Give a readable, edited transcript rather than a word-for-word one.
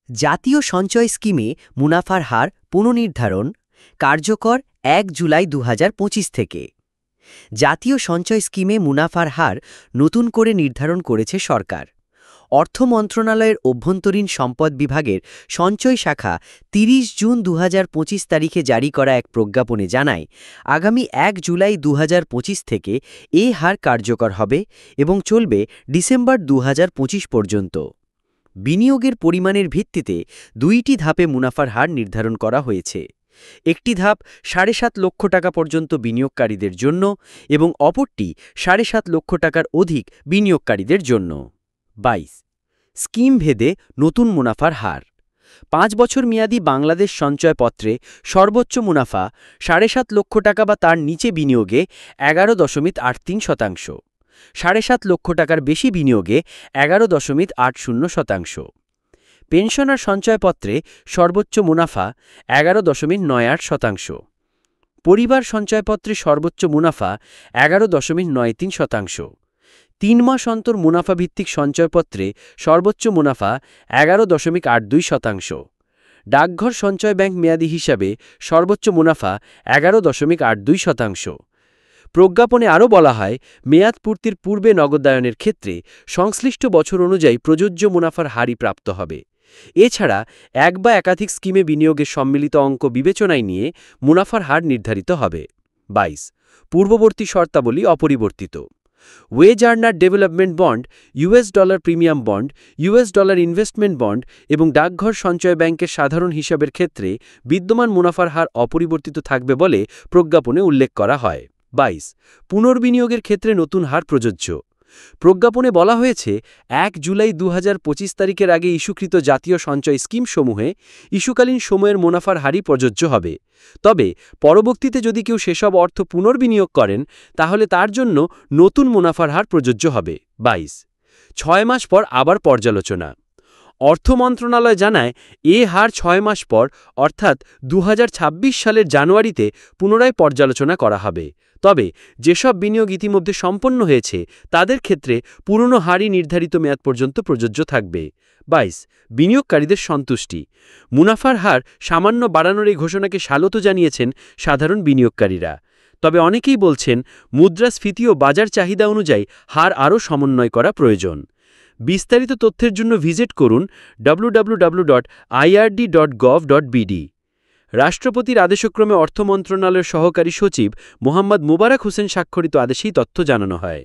জাতীয় সঞ্চয় স্কিমে মুনাফার হার পুনর্নির্ধারণ কার্যকর ১ জুলাই ২০২৫ থেকে। জাতীয় সঞ্চয় স্কিমে মুনাফার হার নতুন করে নির্ধারণ করেছে সরকার। অর্থ মন্ত্রণালয়ের অভ্যন্তরীণ সম্পদ বিভাগের সঞ্চয় শাখা ৩০ জুন ২০২৫ তারিখে জারি করা এক প্রজ্ঞাপনে জানায়, আগামী ১ জুলাই ২০২৫ থেকে এ হার কার্যকর হবে এবং চলবে ডিসেম্বর ২০২৫ পর্যন্ত। বিনিয়োগের পরিমাণের ভিত্তিতে দুইটি ধাপে মুনাফার হার নির্ধারণ করা হয়েছে। একটি ধাপ ৭.৫ লক্ষ টাকা পর্যন্ত বিনিয়োগকারীদের জন্য এবং অপরটি ৭.৫ লক্ষ টাকার অধিক বিনিয়োগকারীদের জন্য। ২২ স্কিম ভেদে নতুন মুনাফার হার। ৫ বছর মেয়াদী বাংলাদেশ সঞ্চয়পত্রে সর্বোচ্চ মুনাফা ৭.৫ লক্ষ টাকা বা তার নিচে বিনিয়োগে ১১.৮৩%, ৭.৫ লক্ষ টাকার বেশি বিনিয়োগে ১১.৮০%। পেনশনার সঞ্চয়পত্রে সর্বোচ্চ মুনাফা ১১.৯৮%, পরিবার সঞ্চয়পত্রে সর্বোচ্চ মুনাফা ১১.৯৩%, ৩ মাস অন্তর মুনাফাভিত্তিক সঞ্চয়পত্রে সর্বোচ্চ মুনাফা ১১.৮২%, ডাকঘর সঞ্চয় ব্যাংক মেয়াদি হিসাবে সর্বোচ্চ মুনাফা ১১.৮২%। প্রজ্ঞাপনে আরও বলা হয়, মেয়াদ পূর্তির পূর্বে নগদায়নের ক্ষেত্রে সংশ্লিষ্ট বছর অনুযায়ী প্রযোজ্য মুনাফার হারই প্রাপ্ত হবে। এছাড়া এক বা একাধিক স্কিমে বিনিয়োগের সম্মিলিত অঙ্ক বিবেচনায় নিয়ে মুনাফার হার নির্ধারিত হবে। ২২ পূর্ববর্তী শর্তাবলী অপরিবর্তিত। Wage earner development bond, US dollar premium bond, US dollar investment bond এবং ডাকঘর সঞ্চয় ব্যাংকের সাধারণ হিসাবের ক্ষেত্রে বিদ্যমান মুনাফার হার অপরিবর্তিত থাকবে বলে প্রজ্ঞাপনে উল্লেখ করা হয়। ২২ পুনর্বিনিয়োগের ক্ষেত্রে নতুন হার প্রযোজ্য। প্রজ্ঞাপনে বলা হয়েছে, ১ জুলাই ২০২৫ তারিখের আগে ইস্যুকৃত জাতীয় সঞ্চয় স্কিমসমূহে ইস্যুকালীন সময়ের মুনাফার হারই প্রযোজ্য হবে। তবে পরবর্তীতে যদি কেউ সেসব অর্থ পুনর্বিনিয়োগ করেন, তাহলে তার জন্য নতুন মুনাফার হার প্রযোজ্য হবে। ২২ ৬ মাস পর আবার পর্যালোচনা। অর্থ মন্ত্রণালয় জানায়, এ হার ৬ মাস পর অর্থাৎ ২০২৬ সালের জানুয়ারিতে পুনরায় পর্যালোচনা করা হবে। তবে যেসব বিনিয়োগ ইতিমধ্যে সম্পন্ন হয়েছে তাদের ক্ষেত্রে পুরনো হারই নির্ধারিত মেয়াদ পর্যন্ত প্রযোজ্য থাকবে। ২২ বিনিয়োগকারীদের সন্তুষ্টি। মুনাফার হার সামান্য বাড়ানোর এই ঘোষণাকে স্বাগত জানিয়েছেন সাধারণ বিনিয়োগকারীরা। তবে অনেকেই বলছেন, মুদ্রাস্ফীতি ও বাজার চাহিদা অনুযায়ী হার আরও সমন্বয় করা প্রয়োজন। বিস্তারিত তথ্যের জন্য ভিজিট করুন www.ird.gov.bd। রাষ্ট্রপতির আদেশক্রমে অর্থ মন্ত্রণালয়ের সহকারী সচিব মোহাম্মদ মোবারক হোসেন স্বাক্ষরিত আদেশেই তথ্য জানানো হয়।